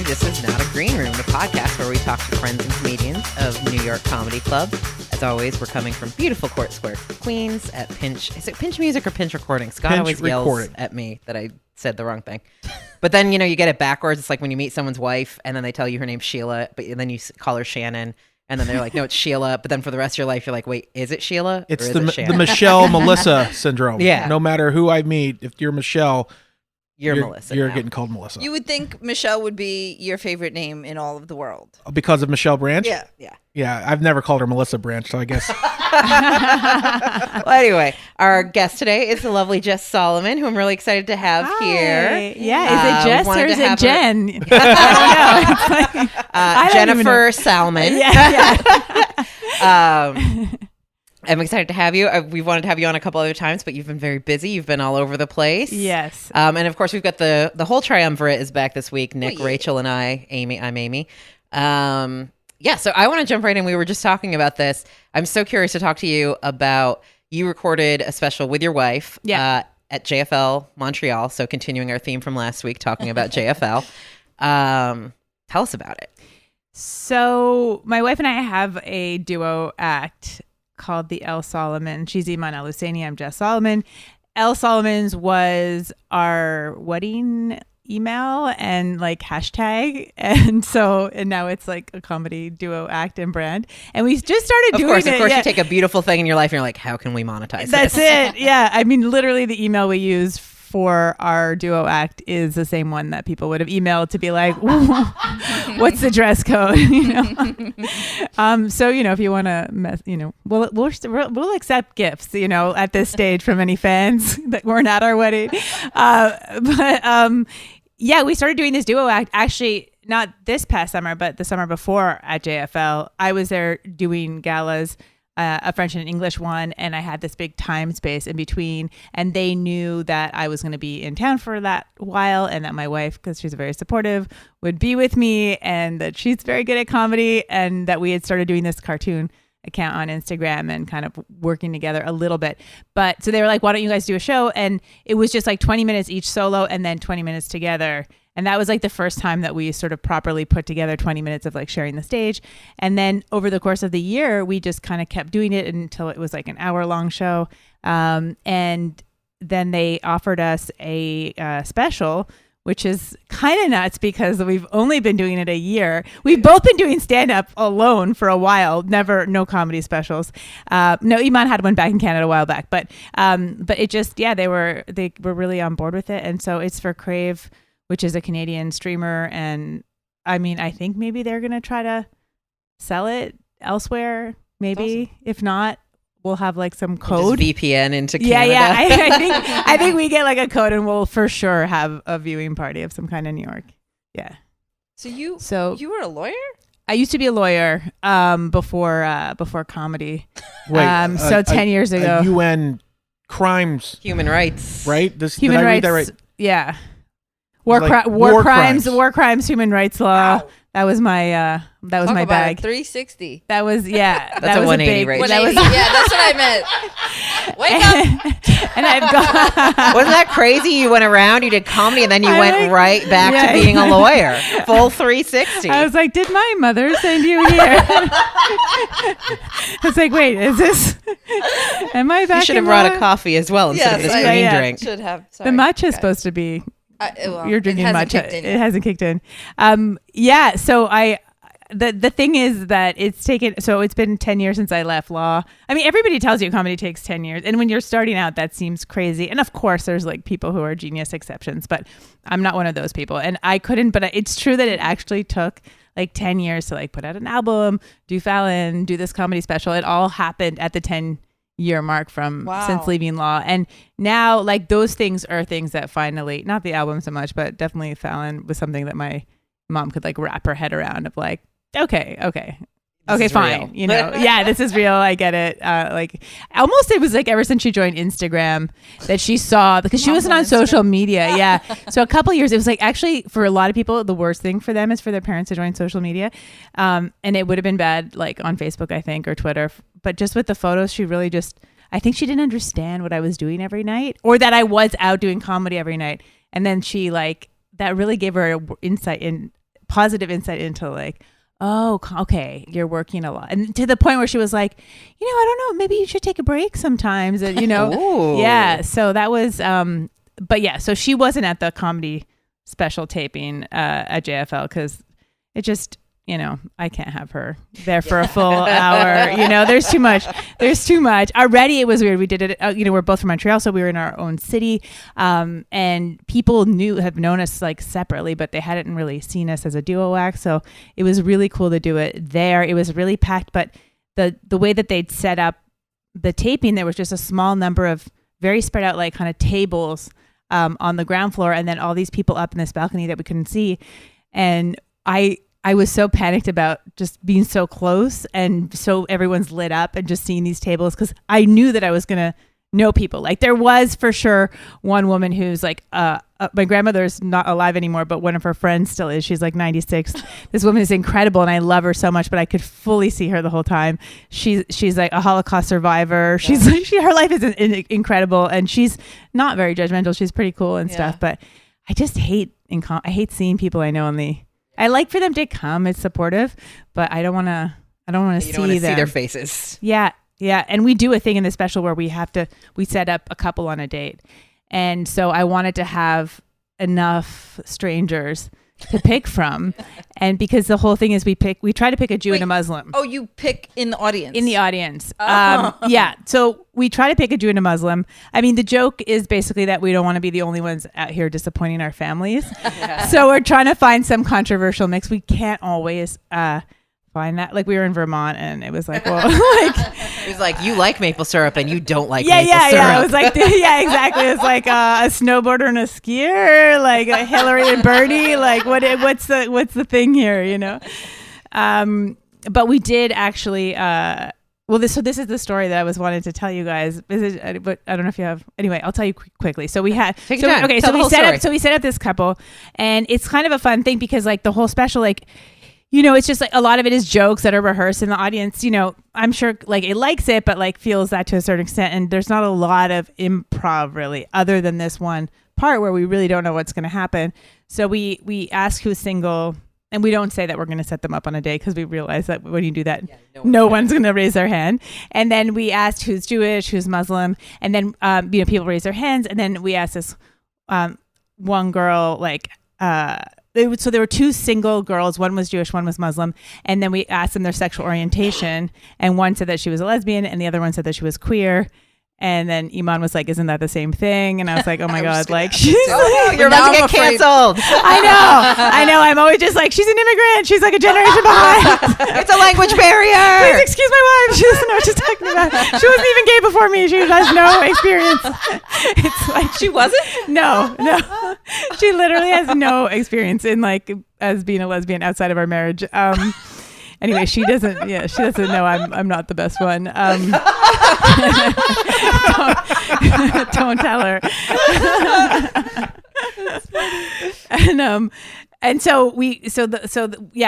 to This Is Not a Green Room, the podcast where we talk to friends and comedians of New York Comedy Club. As always, we're coming from beautiful Court Square, Queens at Pinch. Is it Pinch Music or Pinch Recording? Scott always yells at me that I said the wrong thing. But then, you get it backwards. It's like when you meet someone's wife and then they tell you her name's Sheila, but then you call her Shannon. And then they're like, no, it's Sheila. But then for the rest of your life, you're like, wait, is it Sheila? It's the Michelle-Melissa syndrome. Yeah. No matter who I meet, if you're Michelle, you're Melissa. You're getting called Melissa. You would think Michelle would be your favorite name in all of the world. Because of Michelle Branch? Yeah. Yeah, I've never called her Melissa Branch, so I guess. Well, anyway, our guest today is the lovely Jess Salomon, who I'm really excited to have here. Yeah, is it Jess or is it Jen? I don't know. Jennifer Salomon. I'm excited to have you. We've wanted to have you on a couple other times, but you've been very busy. You've been all over the place. Yes. And of course, we've got the whole triumvirate is back this week. Nick, Rachel, and I. Amy. I'm Amy. So I want to jump right in. We were just talking about this. I'm so curious to talk to you about, you recorded a special with your wife at JFL Montreal. So continuing our theme from last week, talking about JFL. Tell us about it. So my wife and I have a duo act called the L. Salomon. She's Iman El-Husseini. I'm Jess Salomon. L. Salomon's was our wedding email and hashtag. And now it's like a comedy duo act and brand. And we just started doing it. Of course, you take a beautiful thing in your life and you're like, how can we monetize That's this? it. Yeah. I mean, literally the email we use for our duo act is the same one that people would have emailed to be like, what's the dress code? So, if you want to mess, we'll accept gifts, at this stage from any fans that weren't at our wedding. We started doing this duo act, actually not this past summer, but the summer before at JFL. I was there doing galas, a French and an English one, and I had this big time space in between, and they knew that I was going to be in town for that while, and that my wife, because she's very supportive, would be with me, and that she's very good at comedy, and that we had started doing this cartoon account on Instagram and kind of working together a little bit. But so they were like, why don't you guys do a show? And it was just like 20 minutes each solo and then 20 minutes together. And that was like the first time that we sort of properly put together 20 minutes of sharing the stage. And then over the course of the year, we just kind of kept doing it until it was like an hour-long show. And then they offered us a special, which is kind of nuts because we've only been doing it a year. We've both been doing stand-up alone for a while, no comedy specials. No, Iman had one back in Canada a while back, but it just, they were really on board with it. And so it's for Crave, which is a Canadian streamer. And I mean, I think maybe they're going to try to sell it elsewhere. Maybe. Awesome. If not, we'll have some code. Just VPN into Canada. Yeah. I think we get a code and we'll for sure have a viewing party of some kind in New York. Yeah. So you were a lawyer? I used to be a lawyer before comedy. Wait, so 10 years ago. UN crimes. Human rights. Right? Human did I rights. read that right? Yeah. War crimes, human rights law. Wow. That was my bag. 360. That was That's that a was 180 a big. rate. That's what I meant. Wake up. And I've got. Wasn't that crazy? You went around, you did comedy, and then you went right back to being a lawyer. Full 360. I was like, did my mother send you here? I was like, wait, is this? Am I back? You should have brought a coffee as well instead of this green drink. Should have. Sorry. The matcha is supposed to be. You're drinking matcha. It hasn't kicked in. So the thing is that it's been 10 years since I left law. I mean, everybody tells you comedy takes 10 years. And when you're starting out, that seems crazy. And of course, there's people who are genius exceptions, but I'm not one of those people. And I couldn't, but it's true that it actually took 10 years to put out an album, do Fallon, do this comedy special. It all happened at the 10-year mark since leaving law. And now those things are things that finally, not the album so much, but definitely Fallon was something that my mom could wrap her head around of okay, fine. Real. This is real. I get it. Almost it was ever since she joined Instagram that she saw, because she wasn't on social media. Yeah. So a couple of years, it was actually for a lot of people, the worst thing for them is for their parents to join social media. And it would have been bad on Facebook, I think, or Twitter. But just with the photos, she really I think she didn't understand what I was doing every night, or that I was out doing comedy every night. And then she that really gave her insight positive insight into like, oh, okay, you're working a lot. And to the point where she was like, I don't know, maybe you should take a break sometimes. And, yeah. So that was, but yeah, so she wasn't at the comedy special taping at JFL because it just, I can't have her there for a full hour. There's too much. Already it was weird. We did it, we're both from Montreal, so we were in our own city. And people have known us like separately, but they hadn't really seen us as a duo act. So it was really cool to do it there. It was really packed, but the way that they'd set up the taping, there was just a small number of very spread out like kind of tables on the ground floor, and then all these people up in this balcony that we couldn't see. And I was so panicked about just being so close and so everyone's lit up and just seeing these tables because I knew that I was going to know people. Like there was for sure one woman who's like, my grandmother's not alive anymore, but one of her friends still is. She's like 96. This woman is incredible and I love her so much, but I could fully see her the whole time. She's like a Holocaust survivor. She's her life is incredible and she's not very judgmental. She's pretty cool and stuff, but I just hate seeing people I know I like for them to come. It's supportive, but I don't want to see them. See their faces. Yeah. Yeah. And we do a thing in the special where we set up a couple on a date. And so I wanted to have enough strangers to pick from. And because the whole thing is we try to pick a Jew and a Muslim. Oh, you pick in the audience? In the audience. Yeah. So we try to pick a Jew and a Muslim. I mean, the joke is basically that we don't want to be the only ones out here disappointing our families. Yeah. So we're trying to find some controversial mix. We can't always find that. Like we were in Vermont and it was like, well, it was like, you like maple syrup and you don't like maple syrup. Yeah. It was like, yeah, exactly. It's like a snowboarder and a skier, like a Hillary and Bernie. Like what's the thing here, But we did actually, this is the story that I was wanting to tell you guys. But I don't know if you have. Anyway, I'll tell you quickly. So we had. Take your time. Okay, Tell so we set up this couple, and it's kind of a fun thing because like the whole special, like, it's just like a lot of it is jokes that are rehearsed in the audience. I'm sure like it likes it, but like feels that to a certain extent. And there's not a lot of improv really, other than this one part where we really don't know what's going to happen. So we ask who's single. And we don't say that we're going to set them up on a date because we realize that when you do that, no one's going to raise their hand. And then we asked who's Jewish, who's Muslim. And then, people raise their hands. And then we asked this one girl, like, so there were two single girls. One was Jewish, one was Muslim. And then we asked them their sexual orientation. And one said that she was a lesbian and the other one said that she was queer. And then Iman was like, isn't that the same thing? And I was like, oh my God, like she's you're about to get canceled. I know. I'm always just like, she's an immigrant. She's like a generation behind. It's a language barrier. Please excuse my wife. She doesn't know what she's talking about. She wasn't even gay before me. She has no experience. It's like she wasn't? No. She literally has no experience in like as being a lesbian outside of our marriage. Anyway, she doesn't know I'm not the best one. Don't tell her.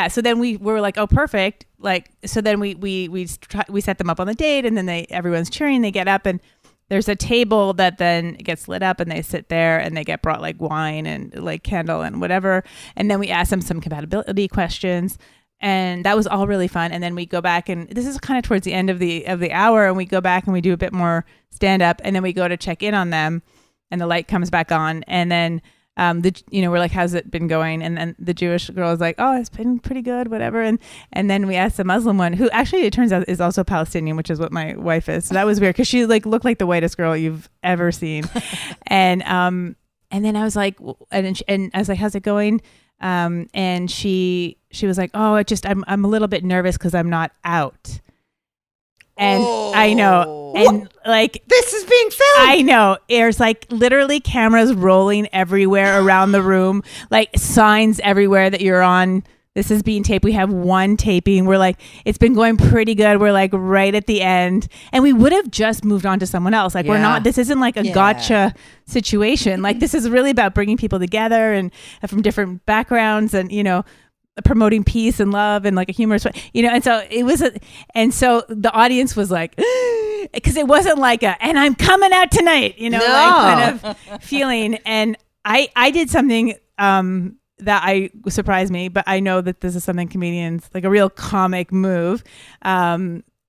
So then we were like, oh, perfect. Like, so then we set them up on the date and then everyone's cheering, they get up and there's a table that then gets lit up and they sit there and they get brought like wine and like candle and whatever. And then we ask them some compatibility questions. And that was all really fun. And then we go back and this is kind of towards the end of the hour and we go back and we do a bit more stand up and then we go to check in on them and the light comes back on. And then, we're like, how's it been going? And then the Jewish girl is like, oh, it's been pretty good, whatever. And then we asked the Muslim one who actually it turns out is also Palestinian, which is what my wife is. So that was weird because she like looked like the whitest girl you've ever seen. And then I was like, and I was like, how's it going? And she was like, oh, I'm a little bit nervous because I'm not out. And I know. And like, this is being filmed. I know. There's like literally cameras rolling everywhere around the room, like signs everywhere that you're on. This is being taped. We have one taping. We're like, it's been going pretty good. We're like right at the end. And we would have just moved on to someone else. Like this isn't like a gotcha situation. Like this is really about bringing people together and from different backgrounds and, promoting peace and love and like a humorous way, and so it was and so the audience was like, because it wasn't like and I'm coming out tonight, like kind of feeling. And I did something that surprised me, but I know that this is something comedians, like a real comic move,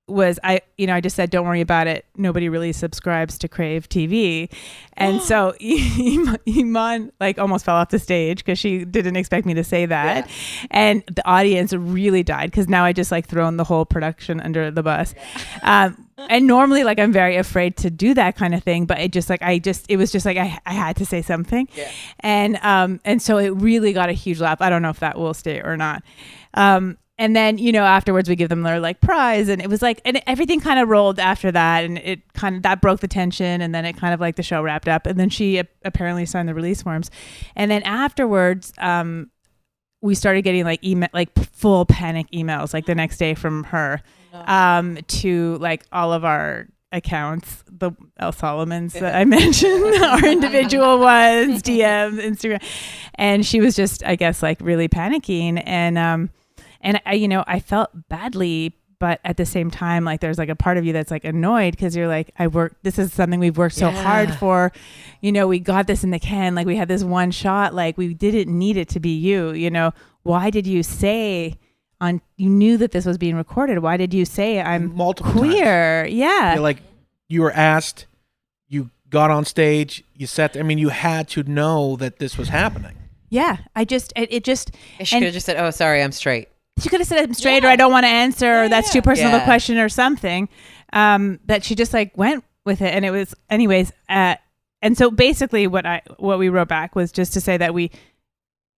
was I just said, don't worry about it. Nobody really subscribes to Crave TV. And so Iman like almost fell off the stage because she didn't expect me to say that. Yeah. And the audience really died because now I just like thrown the whole production under the bus. Yeah. And normally like I'm very afraid to do that kind of thing, but it was just like I had to say something. Yeah. And so it really got a huge laugh. I don't know if that will stay or not. And then, afterwards we give them their like prize, and it was like, and everything kind of rolled after that, and it kind of, that broke the tension, and then it kind of like the show wrapped up, and then she apparently signed the release forms. And then afterwards, we started getting like full panic emails like the next day from her, to like all of our accounts, the El Salomons that I mentioned, our individual ones, DMs, Instagram. And she was just, I guess, like really panicking. And I felt badly, but at the same time, like there's like a part of you that's like annoyed because you're like, this is something we've worked so hard for, we got this in the can, like we had this one shot, like we didn't need it to be you, why did you say you knew that this was being recorded? Why did you say I'm multiple queer? Times. Yeah. You're like, you were asked, you got on stage, you you had to know that this was happening. Yeah. She could have just said, oh, sorry, I'm straight. She could have said I'm straight, or I don't want to answer, or that's too personal of a question or something. That she just like went with it. And it was anyways. And so basically what we wrote back was just to say that we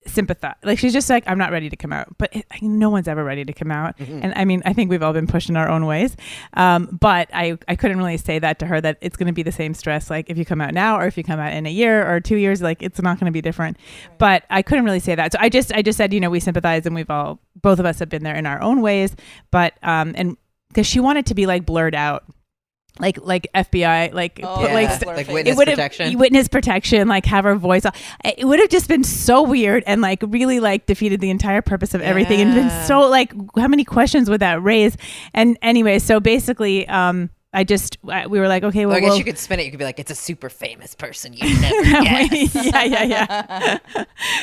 sympathize. Like she's just like, I'm not ready to come out, but no one's ever ready to come out. Mm-hmm. And I mean, I think we've all been pushed in our own ways. But I couldn't really say that to her, that it's going to be the same stress. Like if you come out now, or if you come out in a year or 2 years, like it's not going to be different. Right. But I couldn't really say that. So I just said, we sympathize, and both of us have been there in our own ways, but, and because she wanted to be like blurred out. Like FBI, witness protection, like have her voice off. It would have just been so weird and like really like defeated the entire purpose of everything, and been so like, how many questions would that raise? And anyway, so basically, we were like, okay, well, I guess you could spin it. You could be like, it's a super famous person you never guess. Yeah.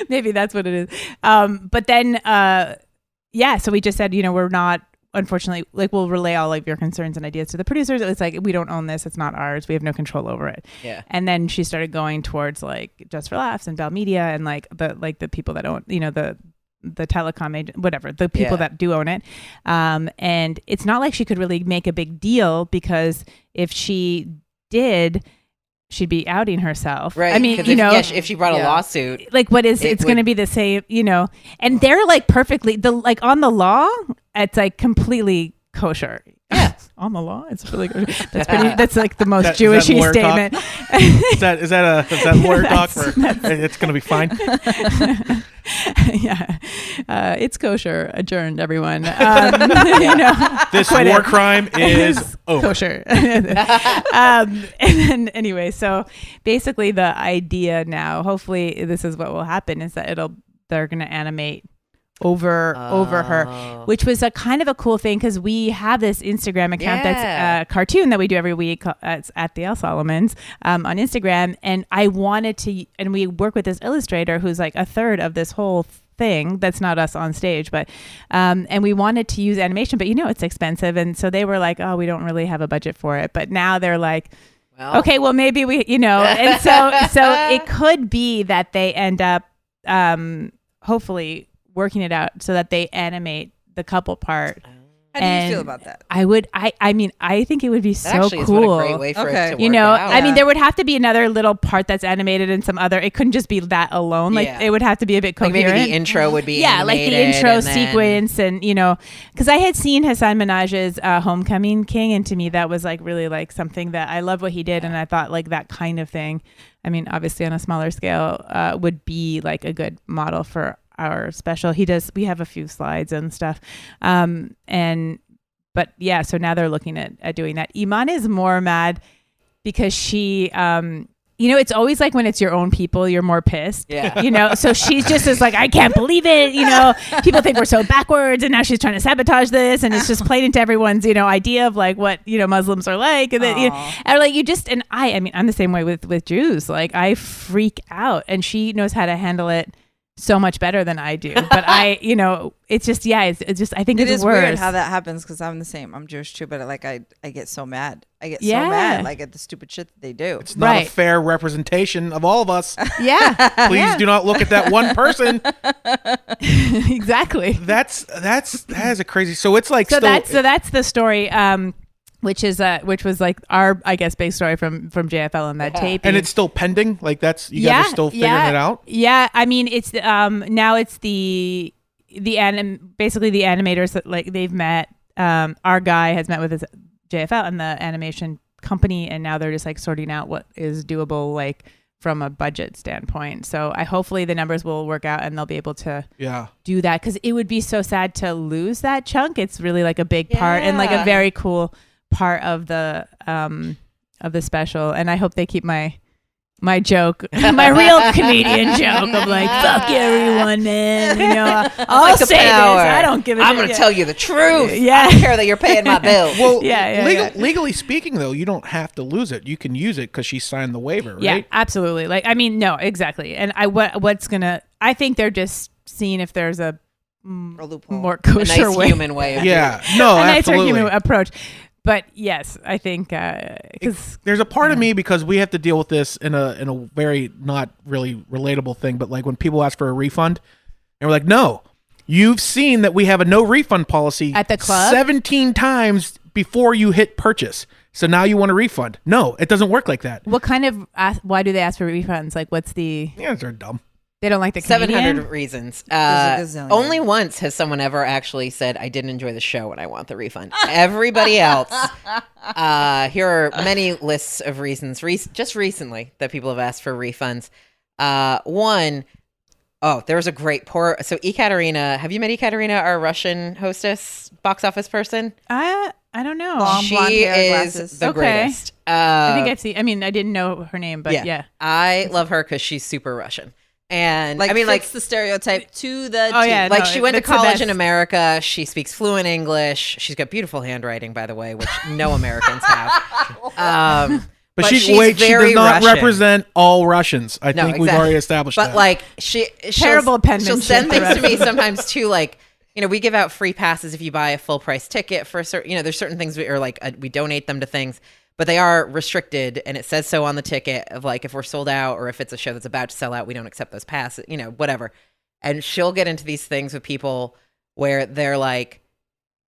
Maybe that's what it is. But then, so we just said, we're not. Unfortunately, like we'll relay all of your concerns and ideas to the producers. It's like, we don't own this. It's not ours. We have no control over it. Yeah. And then she started going towards like Just for Laughs and Bell Media and like the people that own, the telecom agent, whatever, the people that do own it. And it's not like she could really make a big deal, because if she did, she'd be outing herself. Right. I mean, if she brought a lawsuit, like it's going to be the same, and they're like perfectly like on the law, it's like completely kosher. Yeah. On the law, it's really good. That's like the most Jewish-y statement. Is that lawyer talk for it's going to be fine? Yeah. It's kosher. Adjourned, everyone. This war crime is over. Kosher. And then anyway, so basically the idea now, hopefully this is what will happen, is that they're going to animate over her, which was a kind of a cool thing, because we have this Instagram account that's a cartoon that we do every week. It's at the El Salomons on Instagram, and I wanted to, and we work with this illustrator who's like a third of this whole thing. That's not us on stage, but and we wanted to use animation, but it's expensive, and so they were like, oh, we don't really have a budget for it. But now they're like, okay, well maybe we, and so it could be that they end up hopefully working it out so that they animate the couple part. How do you feel about that? I think it would be so actually cool. Is a great way for it to work out. I mean, there would have to be another little part that's animated and some other. It couldn't just be that alone. Like it would have to be a bit coherent. Like maybe the intro would be like the intro sequence, and because I had seen Hassan Minaj's Homecoming King, and to me that was like really like something that I love what he did, and I thought like that kind of thing. I mean, obviously on a smaller scale, would be like a good model for our special. We have a few slides and stuff. So now they're looking at doing that. Iman is more mad because she, it's always like when it's your own people, you're more pissed, so she's just is like, I can't believe it. People think we're so backwards, and now she's trying to sabotage this. And it's just played into everyone's, idea of like what, Muslims are like. And then, and like I'm the same way with Jews. Like I freak out, and she knows how to handle it so much better than I do. But it's just, it's just, I think it it's is worse. weird how that happens because I'm the same. I'm Jewish too, but like I get so mad. I get so mad like at the stupid shit that they do. It's not a fair representation of all of us. Yeah. Please do not look at that one person. Exactly. That is a crazy. So it's like that's the story. Which was like our, I guess, big story from JFL on that tape. And it's still pending. Like you guys are still figuring it out. Yeah, I mean, it's now it's basically the animators that like they've met. Our guy has met with his JFL and the animation company, and now they're just like sorting out what is doable, like from a budget standpoint. So hopefully the numbers will work out and they'll be able to do that, because it would be so sad to lose that chunk. It's really like a big part and like a very cool part of the special, and I hope they keep my joke, my real comedian joke of like, fuck everyone, man. I'll like say this. I don't give a shit. I'm going to tell you the truth. Yeah. I don't care that you're paying my bill. Well, legally speaking, though, you don't have to lose it. You can use it because she signed the waiver, right? Yeah, absolutely. Like, I mean, no, exactly. And I think they're just seeing if there's a more kosher nice way. Human way of no, a nicer absolutely. human approach. But yes, I think because there's a part of me, because we have to deal with this in a very not really relatable thing, but like when people ask for a refund and we're like, no, you've seen that we have a no refund policy at the club 17 times before you hit purchase. So now you want a refund. No, it doesn't work like that. What kind of why do they ask for refunds? Like, what's the they're dumb. They don't like the comedian? 700 reasons. Only once has someone ever actually said, I didn't enjoy the show and I want the refund. Everybody else. Here are many lists of reasons just recently that people have asked for refunds. One, there was a great so Ekaterina, have you met Ekaterina, our Russian hostess, box office person? I don't know. Long blonde hair, is glasses. the greatest. I think I've seen, I didn't know her name, but yeah. I love her because she's super Russian. And like, I mean, like the stereotype to the T. Yeah, like she went to college in America. She speaks fluent English. She's got beautiful handwriting, by the way, which no Americans have. But she very does not Russian. represent all Russians. I think we've already established that. But like terrible penmanship. She'll send things to me sometimes too, like, we give out free passes if you buy a full price ticket for a certain, there's certain things we donate them to things. But they are restricted, and it says so on the ticket of like, if we're sold out or if it's a show that's about to sell out, we don't accept those passes, whatever. And she'll get into these things with people where they're like,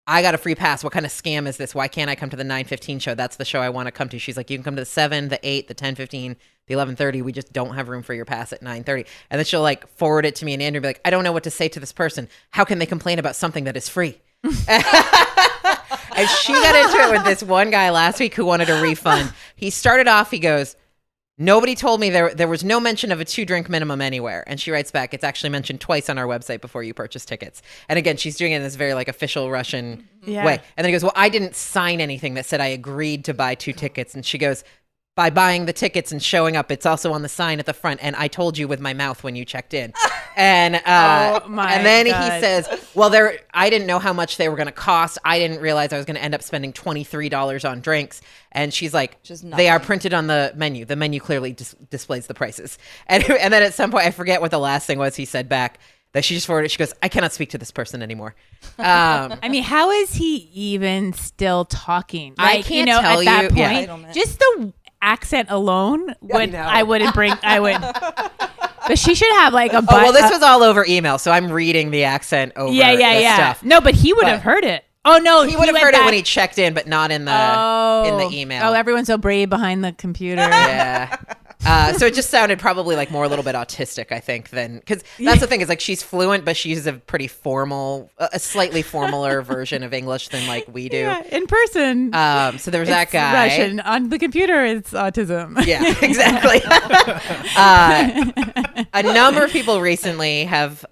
I got a free pass. What kind of scam is this? Why can't I come to the 9:15 show? That's the show I want to come to. She's like, you can come to the 7, the 8, the 10:15, the 11:30. We just don't have room for your pass at 9:30. And then she'll like forward it to me and Andrew, be like, I don't know what to say to this person. How can they complain about something that is free? And she got into it with this one guy last week who wanted a refund. He started off, he goes, nobody told me there was no mention of a 2-drink minimum anywhere. And she writes back, it's actually mentioned twice on our website before you purchase tickets. And again, she's doing it in this very like official Russian way. And then he goes, well, I didn't sign anything that said I agreed to buy 2 tickets. And she goes, by buying the tickets and showing up, it's also on the sign at the front. And I told you with my mouth when you checked in. And and then he says, well, I didn't know how much they were going to cost. I didn't realize I was going to end up spending $23 on drinks. And she's like, they are printed on the menu. The menu clearly displays the prices. And then at some point, I forget what the last thing was he said back. That she just forwarded. She goes, I cannot speak to this person anymore. I mean, how is he even still talking? Like, I can't tell at that you. point, just the accent alone I would. But she should have like a. This was all over email, so I'm reading the accent over. Stuff. No, but he would have heard it. Oh no, he would have heard it when he checked in, but not in the email. Oh, everyone's so brave behind the computer. Yeah. So it just sounded probably like more a little bit autistic, I think, because that's the thing is like she's fluent, but she uses a pretty formal, a slightly formaler version of English than like we do. Yeah, in person. So there was that guy. Russian. On the computer, it's autism. Yeah, exactly. A number of people recently have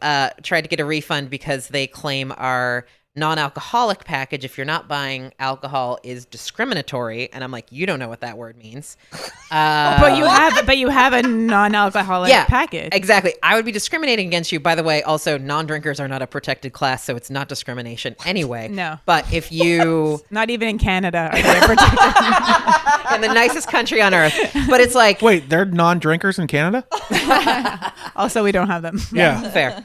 tried to get a refund because they claim our non-alcoholic package, if you're not buying alcohol, is discriminatory. And I'm like, you don't know what that word means. But you have a non-alcoholic package. Exactly. I would be discriminating against you. By the way, also non-drinkers are not a protected class, so it's not discrimination anyway. No. But if you not even in Canada are they protected. in the nicest country on earth. But it's like, wait, they're non-drinkers in Canada? Also, we don't have them. Yeah. Fair.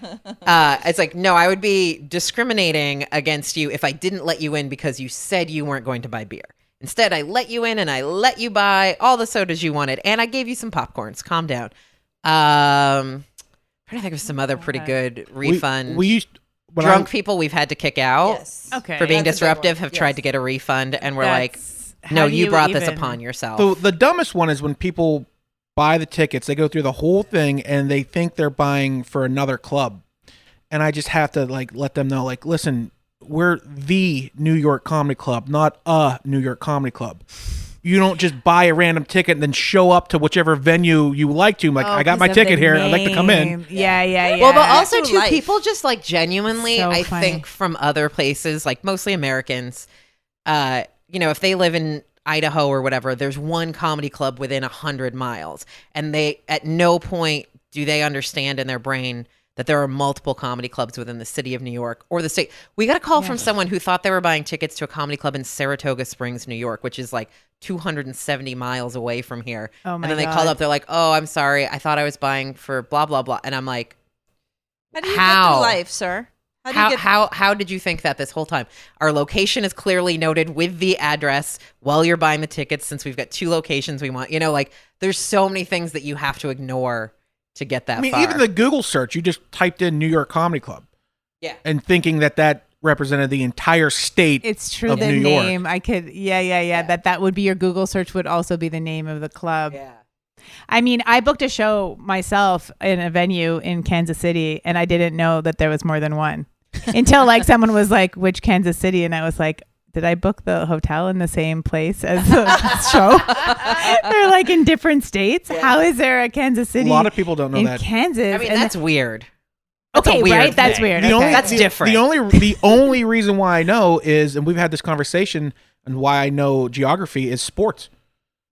It's like, no, I would be discriminating against you if I didn't let you in because you said you weren't going to buy beer. Instead, I let you in and I let you buy all the sodas you wanted, and I gave you some popcorns. Calm down. I'm trying to think of some other pretty good refund. Drunk people we've had to kick out Okay. for being That's a good disruptive one. have tried to get a refund, and we're That's- like, no, how do you brought this even- upon yourself. So the dumbest one is when people buy the tickets, they go through the whole thing and they think they're buying for another club. And I just have to like let them know, like, listen, we're the New York Comedy Club, not a New York Comedy Club. You don't just buy a random ticket and then show up to whichever venue you like to. Like, I got my ticket here. I'd like to come in. Yeah. Well, but also Through too, life. people just like genuinely, So I funny. think from other places, like mostly Americans, if they live in Idaho or whatever, there's one comedy club within 100 miles. And they, at no point do they understand in their brain that there are multiple comedy clubs within the city of New York or the state. We got a call from someone who thought they were buying tickets to a comedy club in Saratoga Springs, New York, which is like 270 miles away from here. Oh and my then they God. called up, they're like, oh, I'm sorry. I thought I was buying for blah, blah, blah. And I'm like, How do you get How? through life, sir? How do you get how did you think that this whole time? Our location is clearly noted with the address while you're buying the tickets, since we've got 2 locations we want. Like there's so many things that you have to ignore to get that I mean, far. even the Google search, you just typed in New York Comedy Club. Yeah. And thinking that represented the entire state. It's true. Of The New York. name, I could, yeah. That would be your Google search would also be the name of the club. Yeah. I mean, I booked a show myself in a venue in Kansas City, and I didn't know that there was more than one until like someone was like, "Which Kansas City?" And I was like, "Did I book the hotel in the same place as the show?" They're like in different states. Yeah. How is there a Kansas A City lot of people don't know in that. Kansas? I mean, And that's weird. That's a okay, weird right? That's thing. weird. The Okay. only That's different. The only reason why I know is, and we've had this conversation, and why I know geography is sports.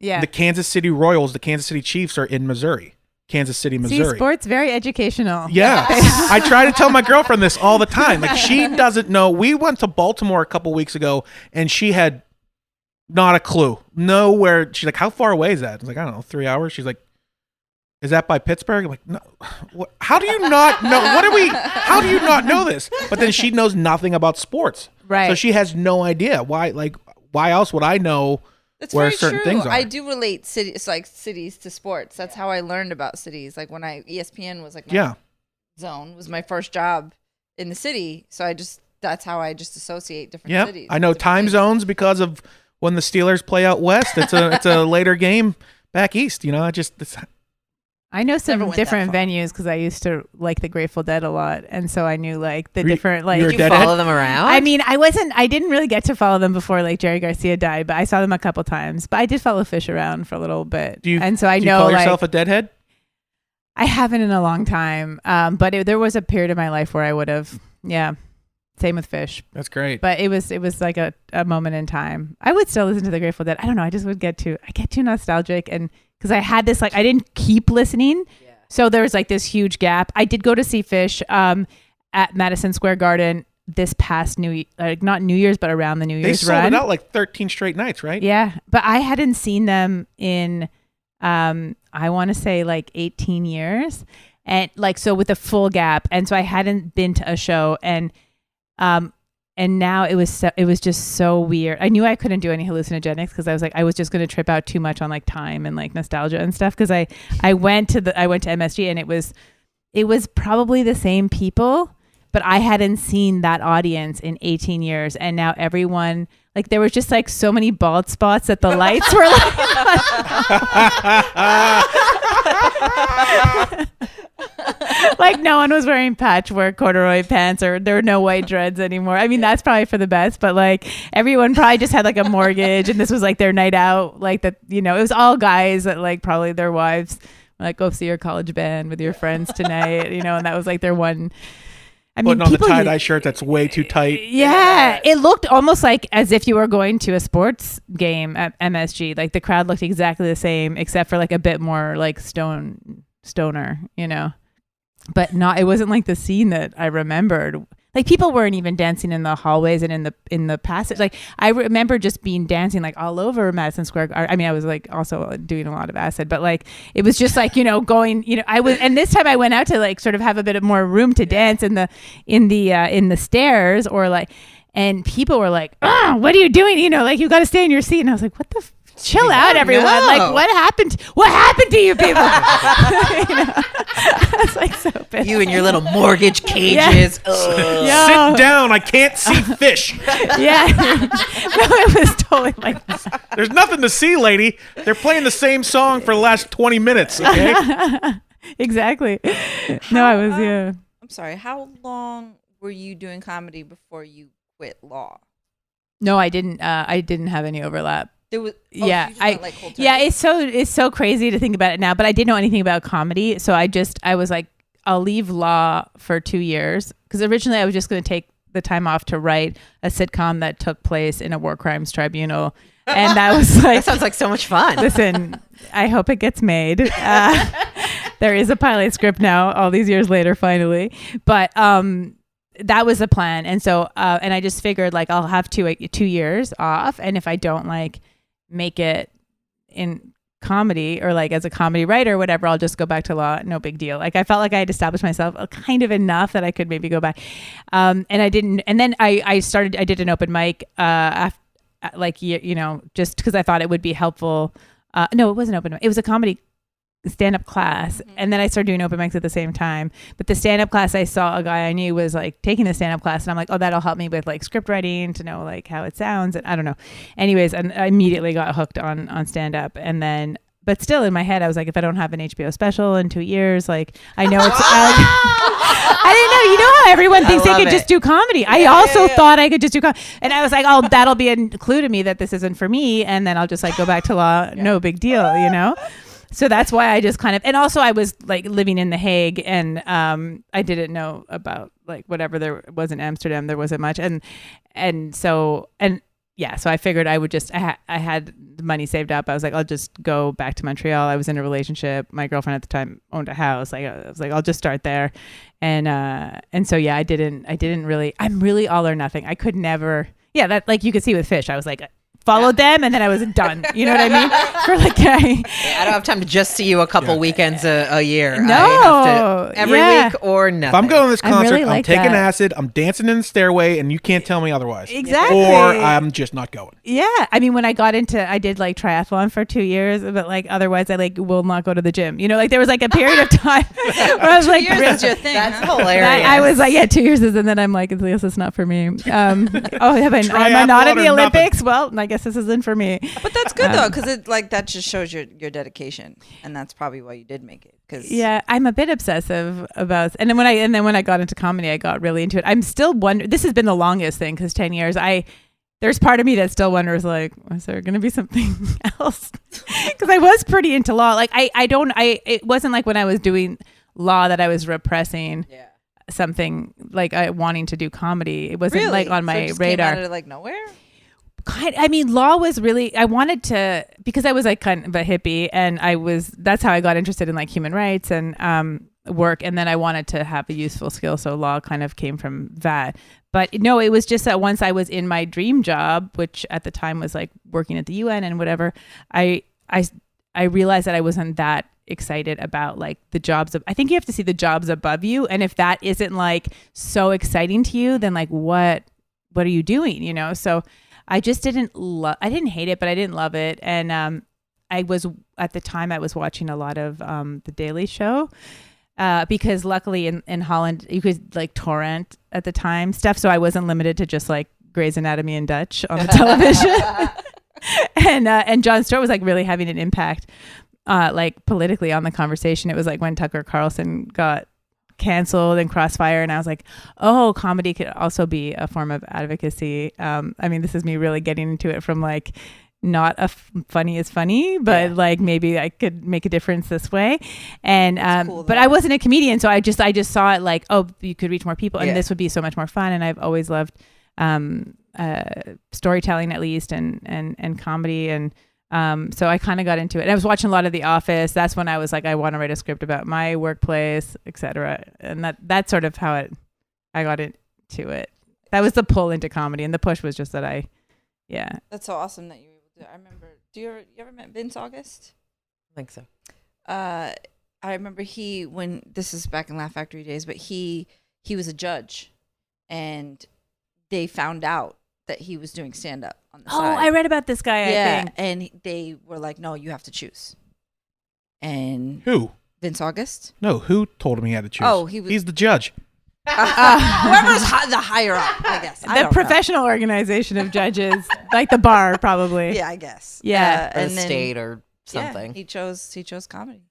yeah. The Kansas City Royals, the Kansas City Chiefs are in Missouri, Kansas City, See, Missouri. sports very educational. Yeah. I try to tell my girlfriend this all the time. Like, she doesn't know. We went to Baltimore a couple weeks ago, and she had not a clue. Nowhere. She's like, how far away is that? I was like, I don't know, 3 hours. She's like, is that by Pittsburgh? I'm like, no. What? How do you not know? How do you not know this? But then she knows nothing about sports. Right. So she has no idea. Why else would I know That's where very certain true. things are? I do relate cities to sports. That's how I learned about cities. Like when ESPN was like my Yeah. zone was my first job in the city. So that's how I just associate different Yeah. cities. I know different time things. zones because of when the Steelers play out west. It's a later game back east. I know Never some went that different far. venues because I used to like the Grateful Dead a lot, and so I knew like the Were you- different like. you were Did you Deadhead? follow them around? I mean, I didn't really get to follow them before like Jerry Garcia died, but I saw them a couple times. But I did follow Phish around for a little bit, and so I Do you know call like yourself a deadhead? I haven't in a long time. But there was a period of my life where I would have, yeah. Same with Phish, That's great. but it was like a moment in time. I would still listen to the Grateful Dead. I don't know. I just would get too nostalgic, and because I had this like I didn't keep listening. So there was like this huge gap. I did go to see Phish at Madison Square Garden this past not New Year's, but around the New They Year's sold run. it out like 13 straight nights, right? Yeah, but I hadn't seen them in I want to say like 18 years, and like so with a full gap, and so I hadn't been to a show, and now it was just so weird. I knew I couldn't do any hallucinogenics because I was like I was just going to trip out too much on like time and like nostalgia and stuff because I went to MSG and it was probably the same people, but I hadn't seen that audience in 18 years, and now everyone like there was just like so many bald spots that the lights were like no one was wearing patchwork corduroy pants, or there were no white dreads anymore. I mean, that's probably for the best, but like everyone probably just had like a mortgage and this was like their night out, like that, it was all guys that like probably their wives were like, go see your college band with your friends tonight, and that was like their one. I mean, putting on the tie-dye shirt that's way too tight. Yeah, it looked almost like as if you were going to a sports game at MSG. Like the crowd looked exactly the same, except for like a bit more like stoner, you know. But not. It wasn't like the scene that I remembered. Like people weren't even dancing in the hallways and in the passage. Like I remember just being dancing like all over Madison Square. I mean, I was like also doing a lot of acid, but like it was just like, you know, going, you know, I was, and this time I went out to like sort of have a bit of more room to dance in the stairs or like, and people were like, "Oh, what are you doing? You know, like you got to stay in your seat." And I was like, "What the." Chill out, everyone. No. Like, what happened? What happened to you people? You know? I was like so pissed. You and your little mortgage cages. Yeah. Sit down. I can't see Phish. Yeah. No, it was totally like that. There's nothing to see, lady. They're playing the same song for the last 20 minutes, okay? Exactly. No, I was, yeah. I'm sorry. How long were you doing comedy before you quit law? No, I didn't have any overlap. There was, yeah, so like it's so crazy to think about it now, but I didn't know anything about comedy. So I was like, I'll leave law for 2 years. Cause originally I was just going to take the time off to write a sitcom that took place in a war crimes tribunal. And that was like, that sounds like so much fun. Listen, I hope it gets made. There is a pilot script now, all these years later, finally. But that was the plan. And so, and I just figured like I'll have 2 years off. And if I don't like make it in comedy or like as a comedy writer or whatever, I'll just go back to law. No big deal. Like I felt like I had established myself kind of enough that I could maybe go back. And I didn't. And then I did an open mic after, like, you know, just because I thought it would be helpful. No, it wasn't open mic. It was a comedy stand-up class. And then I started doing open mics at the same time. But the stand-up class, I saw a guy I knew was like taking the stand-up class. And I'm like, oh, that'll help me with like script writing to know like how it sounds. And I don't know. Anyways, and I immediately got hooked on stand-up. And then, but still in my head, I was like, if I don't have an HBO special in 2 years, like I know it's, I didn't know. You know how everyone thinks they could just do comedy. I also thought I could just do comedy. And I was like, oh, that'll be a clue to me that this isn't for me. And then I'll just like go back to law. No big deal, you know? So that's why I just kind of, and also I was like living in The Hague and I didn't know about like whatever there was in Amsterdam. There wasn't much. So I figured I would just, I had the money saved up. I was like, I'll just go back to Montreal. I was in a relationship. My girlfriend at the time owned a house. Like I was like, I'll just start there. And so, yeah, I didn't really, I'm really all or nothing. I could never, that like you could see with Phish. I was like, followed them and then I was done. You know what I mean? For like, I don't have time to just see you a couple weekends a year. No, I have to every week or nothing. If I'm going to this concert, really I'm taking acid, I'm dancing in the stairway, and you can't tell me otherwise. Exactly. Or I'm just not going. Yeah. I mean, when I did like triathlon for 2 years, but like otherwise I like will not go to the gym. You know, like there was like a period of time where I was like, 2 years is your thing. That's hilarious. I was like, 2 years is, and then I'm like, this is not for me. Am I not in the Olympics? Well, I guess this isn't for me. But that's good though, because it like that just shows your dedication, and that's probably why you did make it. Because I'm a bit obsessive about, and then when I got into comedy, I got really into it. I'm still wondering. This has been the longest thing because 10 years. There's part of me that still wonders, like, was there going to be something else? Because I was pretty into law. Like it wasn't like when I was doing law that I was repressing. Yeah. Something like wanting to do comedy. It wasn't like on my radar. Came out of like nowhere. I mean, law was really, I wanted to, because I was like kind of a hippie and that's how I got interested in like human rights and work. And then I wanted to have a useful skill. So law kind of came from that. But no, it was just that once I was in my dream job, which at the time was like working at the UN and whatever, I realized that I wasn't that excited about like the jobs I think you have to see the jobs above you. And if that isn't like so exciting to you, then like what are you doing? You know? So I just I didn't hate it, but I didn't love it. And at the time I was watching a lot of The Daily Show because luckily in Holland you could like torrent at the time stuff. So I wasn't limited to just like Grey's Anatomy in Dutch on the television. And Jon Stewart was like really having an impact like politically on the conversation. It was like when Tucker Carlson got canceled and Crossfire, and I was like, oh, comedy could also be a form of advocacy. I mean, this is me really getting into it from like not funny is funny, but like maybe I could make a difference this way. And cool, but I wasn't a comedian, so I just saw it like, oh, you could reach more people, and this would be so much more fun. And I've always loved storytelling, at least, and comedy, and so I kind of got into it. And I was watching a lot of The Office. That's when I was like, I want to write a script about my workplace, etc. And that's sort of how I got into it. That was the pull into comedy, and the push was just that That's so awesome that you. I remember. You ever met Vince August? I think so. I remember when this is back in Laugh Factory days, but he was a judge, and they found out that he was doing stand up on the side. Oh, I read about this guy. I think. And they were like, "No, you have to choose." And who? Vince August? No, who told him he had to choose? Oh, he's the judge. Whoever's the higher up, I guess. The professional organization of judges, like the bar, probably. Yeah, I guess. Yeah, or the state or something. Yeah, he chose comedy.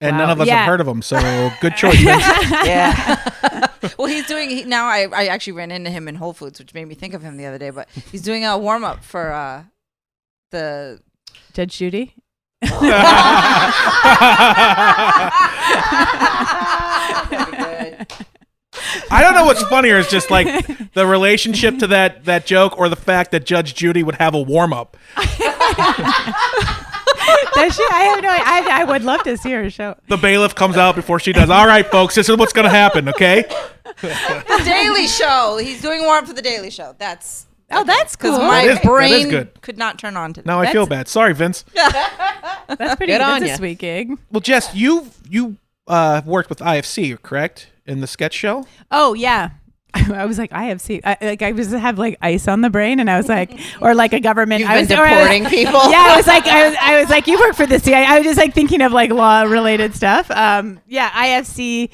And none of us have heard of him, so good choice, Vince. Yeah. Well, he's doing now. I actually ran into him in Whole Foods, which made me think of him the other day. But he's doing a warm up for the Judge Judy. I don't know what's funnier is just like the relationship to that joke, or the fact that Judge Judy would have a warm up. Does she? I have no idea. I would love to see her show. The bailiff comes out before she does. All right, folks, this is what's going to happen, okay? The Daily Show. He's doing warm up for the Daily Show. That's cool. Because my brain could not turn on to. Now I feel bad. Sorry, Vince. That's pretty good. That's a sweet gig. Well, Jess, you worked with IFC, correct? In the sketch show? Oh, yeah. I was like, IFC. I just have like ice on the brain, and I was like, or like a government. You've been deporting people. Yeah, I was like, you work for the CIA. I was just like thinking of like law related stuff. IFC.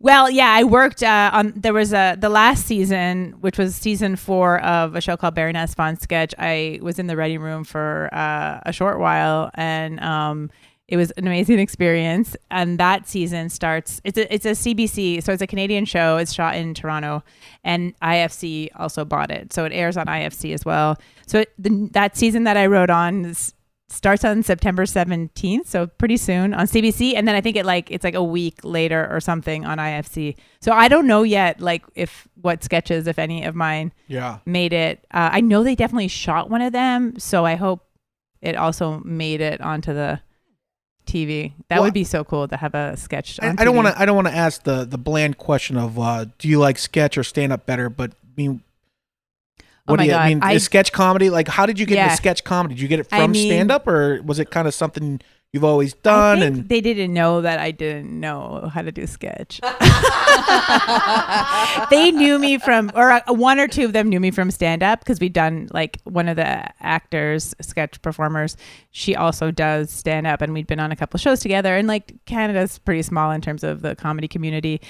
Well, yeah, I worked there was the last season, which was season 4 of a show called Baroness Fun Sketch. I was in the writing room for a short while, and it was an amazing experience. And that season starts, it's a CBC, so it's a Canadian show. It's shot in Toronto, and IFC also bought it. So it airs on IFC as well. So that season that I wrote on starts on September 17th, so pretty soon on CBC. And then I think it's like a week later or something on IFC. So I don't know yet, like what sketches, if any of mine made it. I know they definitely shot one of them. So I hope it also made it onto the TV. That would be so cool to have a sketch on TV. I don't want to ask the bland question of do you like sketch or stand up better, but I mean, is sketch comedy, like, how did you get into sketch comedy? Did you get it from stand up, or was it kind of something you've always done? And they didn't know that I didn't know how to do sketch. They knew me from, or one or two of them knew me from stand up, because we'd done, like, one of the actors, sketch performers, she also does stand up, and we'd been on a couple shows together. And like, Canada's pretty small in terms of the comedy community.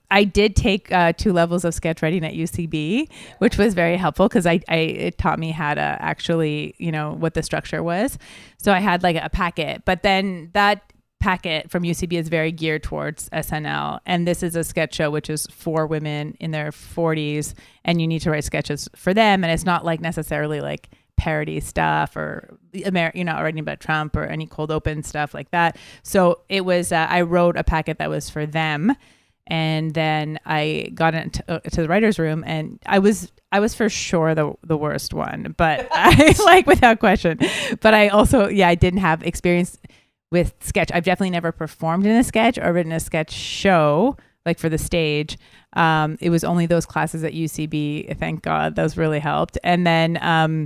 I did take 2 levels of sketch writing at UCB, which was very helpful, because it taught me how to actually, what the structure was. So I had like a packet, but then that packet from UCB is very geared towards SNL. And this is a sketch show, which is for women in their 40s, and you need to write sketches for them. And it's not like necessarily like parody stuff or, writing about Trump or any cold open stuff like that. So it was, I wrote a packet that was for them. And then I got into to the writer's room, and I was for sure the worst one, but I like, without question. But I also, I didn't have experience with sketch. I've definitely never performed in a sketch or written a sketch show, like for the stage. It was only those classes at UCB. Thank God, those really helped. And then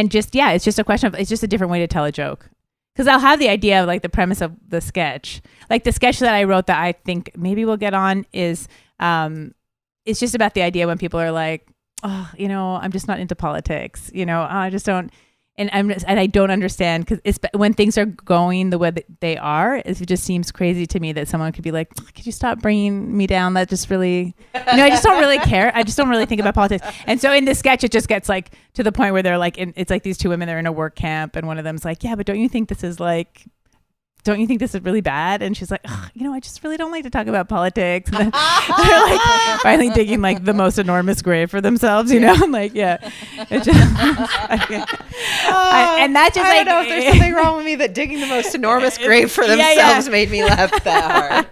just, it's just a question of, it's just a different way to tell a joke. Because I'll have the idea of like the premise of the sketch. Like the sketch that I wrote that I think maybe we'll get on is, it's just about the idea when people are like, oh, I'm just not into politics. I just don't, and I don't understand, because it's when things are going the way that they are. It just seems crazy to me that someone could be like, could you stop bringing me down? That just really, I just don't really care. I just don't really think about politics. And so in this sketch, it just gets like to the point where they're like, it's like these 2 women, they're in a work camp, and one of them's like, yeah, but don't you think this is like don't you think this is really bad? And she's like, I just really don't like to talk about politics. And then they're like finally digging like the most enormous grave for themselves, you know? Like, yeah. It's just, and that just I don't know if there's something wrong with me that digging the most enormous grave for themselves made me laugh that hard.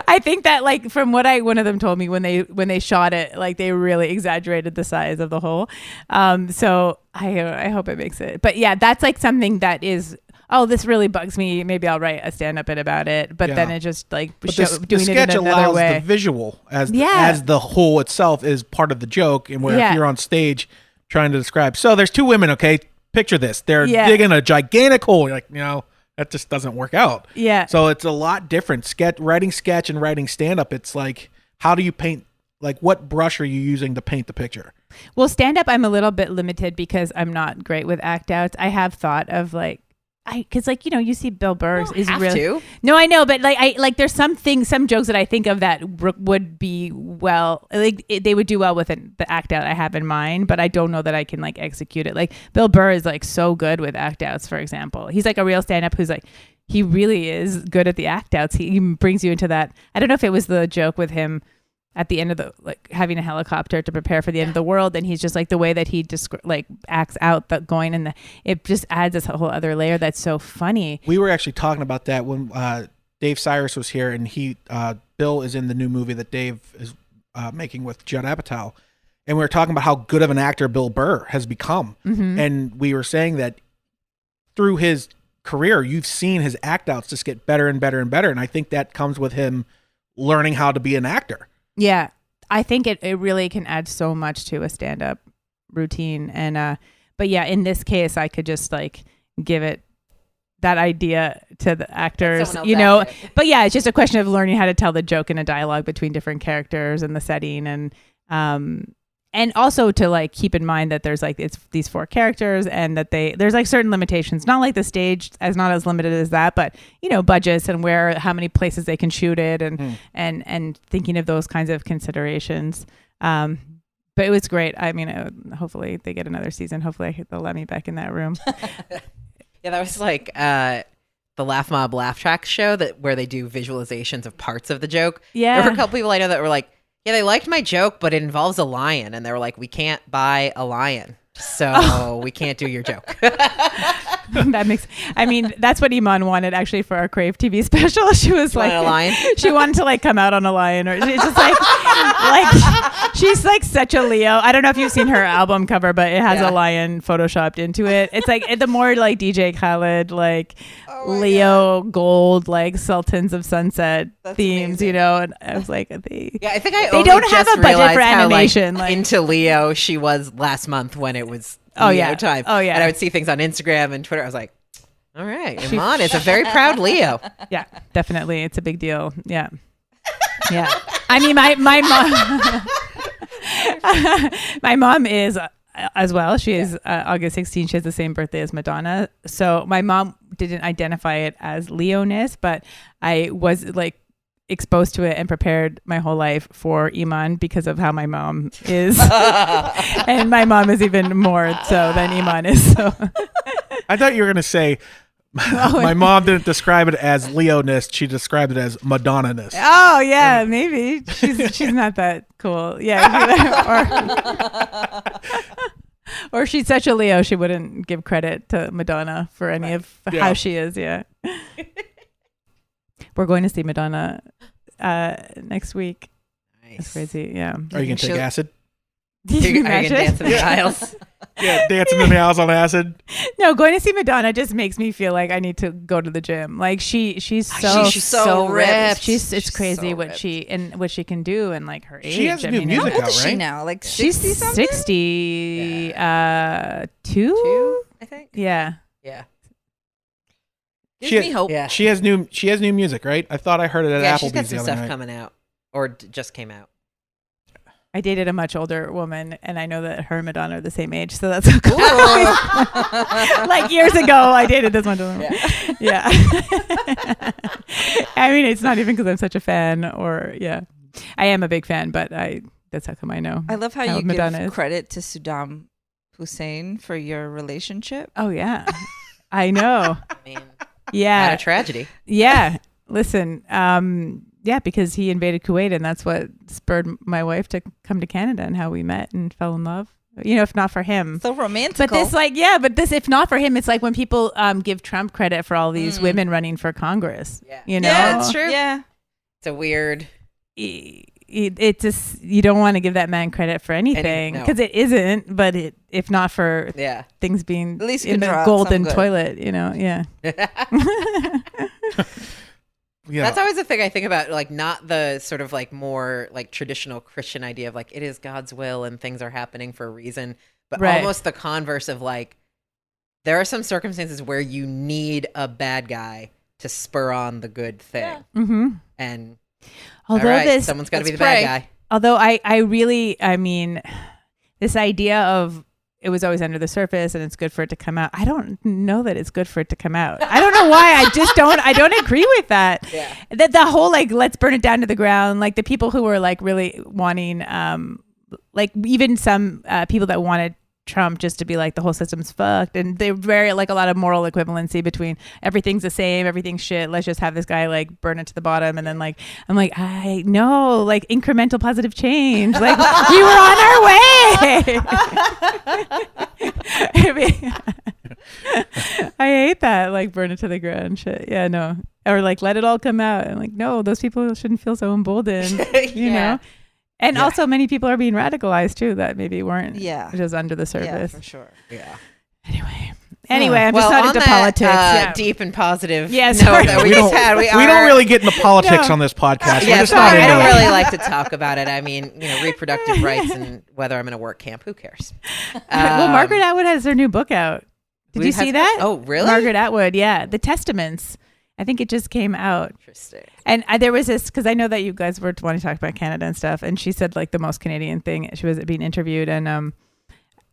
I think that like from what one of them told me when they shot it, like they really exaggerated the size of the hole. So I hope it makes it. But yeah, that's like something that is, this really bugs me. Maybe I'll write a stand-up bit about it. But then it just like doing the sketch it in another allows way. the visual as the hole itself is part of the joke, and where if you're on stage trying to describe. So there's two women. Okay, picture this. They're digging a gigantic hole. You're like, that just doesn't work out. Yeah. So it's a lot different. Writing sketch and writing stand-up. It's like, how do you paint? Like, what brush are you using to paint the picture? Well, stand-up, I'm a little bit limited because I'm not great with act outs. I have thought of like. Because like you see Bill Burr is really no, I know, but like there's some jokes that I think of that would be they would do well with the act out I have in mind, but I don't know that I can like execute it. Like Bill Burr is like so good with act outs, for example. He's like a real stand up who's like he really is good at the act outs. He brings you into that. I don't know if it was the joke with him at the end of the like having a helicopter to prepare for the end of the world, and he's just like the way that he just like acts out the going and it just adds this whole other layer that's so funny. We were actually talking about that when Dave Cyrus was here, and Bill is in the new movie that Dave is making with Judd Apatow, and we were talking about how good of an actor Bill Burr has become, and we were saying that through his career you've seen his act outs just get better and better and better, and I think that comes with him learning how to be an actor. Yeah, I think it really can add so much to a stand-up routine. And but yeah, in this case, I could just like give it that idea to the actors, But yeah, it's just a question of learning how to tell the joke in a dialogue between different characters and the setting, and also to like keep in mind that there's like it's these four characters and that there's like certain limitations, not like the stage as not as limited as that, but budgets and how many places they can shoot it and thinking of those kinds of considerations. But it was great. I mean, hopefully they get another season. Hopefully they'll let me back in that room. Yeah, that was like the Laugh Mob Laugh Track show where they do visualizations of parts of the joke. Yeah. There were a couple people I know that were like, yeah, they liked my joke, but it involves a lion. And they were like, we can't buy a lion, so we can't do your joke. That's what Iman wanted actually for our Crave TV special. She was like, a lion? She wanted to like come out on a lion, or it's just like she's like such a Leo. I don't know if you've seen her album cover, but it has a lion photoshopped into it. It's like the more like DJ Khaled, like Leo gold, like Sultans of Sunset themes, amazing. And I was like, I think they don't have a budget for animation. How, like, into Leo she was last month when it was Leo time. Oh yeah. And I would see things on Instagram and Twitter. I was like, all right, Iman is a very proud Leo. Yeah, definitely. It's a big deal. Yeah. Yeah. I mean, my mom, my mom is as well. She is August 16th. She has the same birthday as Madonna. So my mom didn't identify it as Leoness, but I was like exposed to it and prepared my whole life for Iman because of how my mom is. And my mom is even more so than Iman is. So I thought you were going to say my mom didn't describe it as Leoness. She described it as Madonna-ness. Oh yeah, maybe she's not that cool. Yeah, or she's such a Leo, she wouldn't give credit to Madonna for any of how she is. Yeah, we're going to see Madonna next week. Nice. That's crazy. Yeah. Are you going to take acid? Are you going to dance in the aisles? Yeah, dancing in the aisles on acid. No, going to see Madonna just makes me feel like I need to go to the gym. Like she's so ripped. It's crazy what she can do and like her age. She has new music how old out, is right? she now? Like She's 60-something? 62, I think. Yeah. Yeah. Gives me hope. Yeah. She has new music, right? I thought I heard it at Yeah, Applebee's she's got the some other stuff night. coming out or just came out. I dated a much older woman, and I know that her and Madonna are the same age, so that's cool. Like years ago, I dated this one. Yeah. I mean, it's not even because I'm such a fan, or I am a big fan, but that's how come I know. I love how you Madonna give is. credit to Saddam Hussein for your relationship. Oh yeah, I know. I mean, Yeah. What a tragedy. Yeah. Listen, because he invaded Kuwait, and that's what spurred my wife to come to Canada, and how we met and fell in love. If not for him. So romantic. But this, if not for him, it's like when people give Trump credit for all these women running for Congress. Yeah. Yeah, it's true. Yeah. It's a weird. It just, you don't want to give that man credit for anything, because it isn't. But if not for things being at least in the golden toilet, yeah. Yeah. That's always the thing I think about, like, not the sort of like more like traditional Christian idea of like it is God's will and things are happening for a reason, but almost the converse of like there are some circumstances where you need a bad guy to spur on the good thing. Yeah. Mm-hmm. And although someone's got to be the bad guy. Although I mean, this idea of it was always under the surface and it's good for it to come out. I don't know that it's good for it to come out. I don't know why. I don't agree with that. Yeah. That the whole like, let's burn it down to the ground. Like the people who were like really wanting, like even some people that wanted Trump just to be like the whole system's fucked, and they're very like a lot of moral equivalency between everything's the same, everything's shit, let's just have this guy like burn it to the bottom, and then like I'm like, I know, like incremental positive change, like we were on our way. I hate that, like burn it to the ground shit. Yeah, no, or like let it all come out. And like, no, those people shouldn't feel so emboldened. You know. And also many people are being radicalized too that maybe weren't just under the surface. Yeah, for sure. Yeah. Anyway, I'm just not into politics. Deep and positive. Yes. No, that we just had. We don't really get into politics on this podcast. Yeah, I don't really like to talk about it. I mean, reproductive rights and whether I'm in a work camp, who cares? Well, Margaret Atwood has her new book out. Did you see that? Oh, really? Margaret Atwood, yeah. The Testaments. I think it just came out. Interesting. And there was this, because I know that you guys were wanting to talk about Canada and stuff, and she said like the most Canadian thing. She was being interviewed, and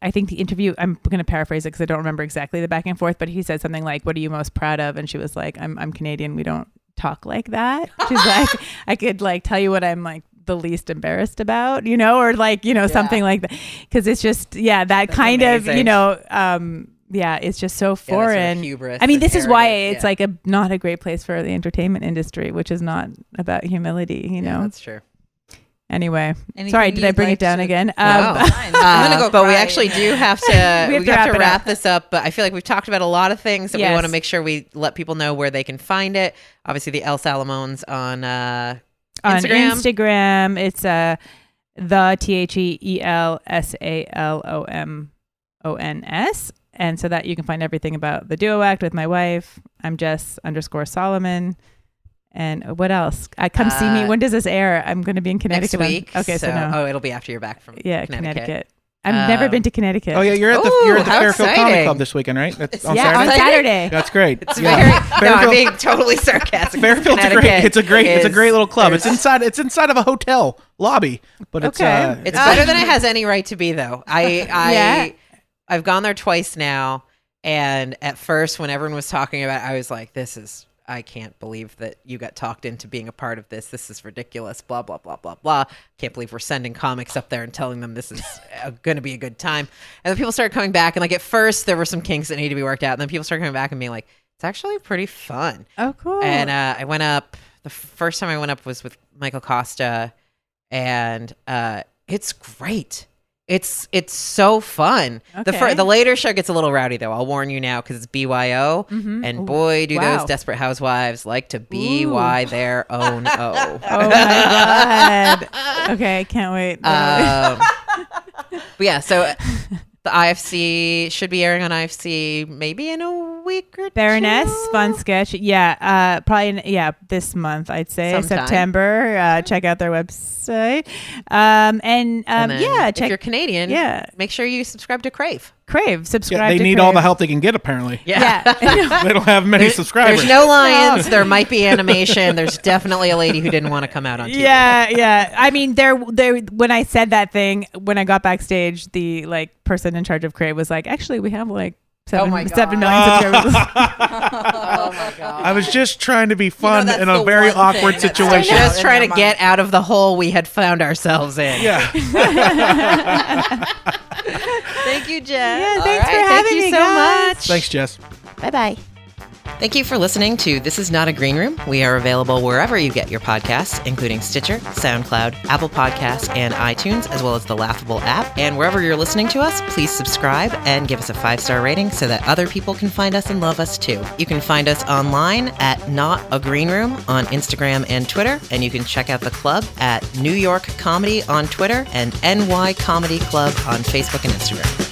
I think the interview, I'm going to paraphrase it because I don't remember exactly the back and forth, but he said something like, what are you most proud of? And she was like, I'm Canadian. We don't talk like that. She's like, I could like tell you what I'm like the least embarrassed about, or like, something like that. Because it's just, that's kind amazing. Of, it's just so foreign. Hubris, I mean, this is why it's like not a great place for the entertainment industry, which is not about humility, Yeah, that's true. Anyway, sorry, did I bring it down again? No. I'm gonna go. But we actually do have to. we have to wrap this up. But I feel like we've talked about a lot of things that we want to make sure we let people know where they can find it. Obviously, the El Salomons on Instagram. On Instagram, it's the TheelSalomons. And so that you can find everything about the Duo Act with my wife. I'm Jess _Salomon. And what else? Come see me. When does this air? I'm going to be in Connecticut next week. Okay, so no. Oh, it'll be after you're back from Connecticut. I've never been to Connecticut. Oh yeah, you're at the Fairfield Comedy Club this weekend, right? On Saturday. That's great. It's very. No, I'm being totally sarcastic. Fairfield's it's a great little club. It's inside of a hotel lobby, but it's better than it has any right to be, though. I've gone there twice now, and at first, when everyone was talking about it, I was like, I can't believe that you got talked into being a part of this. This is ridiculous, blah, blah, blah, blah, blah. Can't believe we're sending comics up there and telling them this is going to be a good time. And then people started coming back, and like at first, there were some kinks that needed to be worked out, and then people started coming back and being like, it's actually pretty fun. Oh, cool. And I went up, the first time I went up was with Michael Costa, and it's great. It's so fun. Okay. The later show gets a little rowdy, though. I'll warn you now, because it's BYO, and boy, do those desperate housewives like to BY their own O. Oh my god! Okay, I can't wait. But yeah, so the IFC should be airing on IFC maybe in a week or Baroness, two. fun sketch. Yeah, probably this month, I'd say. Sometime. September. Check out their website. And if you're Canadian, make sure you subscribe to Crave. Subscribe. They need all the help they can get, apparently. Yeah. They don't have many subscribers. There's no lions. There might be animation. There's definitely a lady who didn't want to come out on TV. Yeah. I mean, there. When I said that thing, when I got backstage, the like person in charge of Crave was like, actually, we have like 7 million subscribers. Oh my god! I was just trying to be fun in a very awkward situation. Just trying to get out of the hole we had found ourselves in. Yeah. Thank you, Jess. Yeah, thanks for having me. Thank you so much. Thanks, Jess. Bye-bye. Thank you for listening to This Is Not a Green Room. We are available wherever you get your podcasts, including Stitcher, SoundCloud, Apple Podcasts, and iTunes, as well as the Laughable app. And wherever you're listening to us, please subscribe and give us a 5-star rating so that other people can find us and love us too. You can find us online at Not a Green Room on Instagram and Twitter, and you can check out the club at New York Comedy on Twitter and NY Comedy Club on Facebook and Instagram.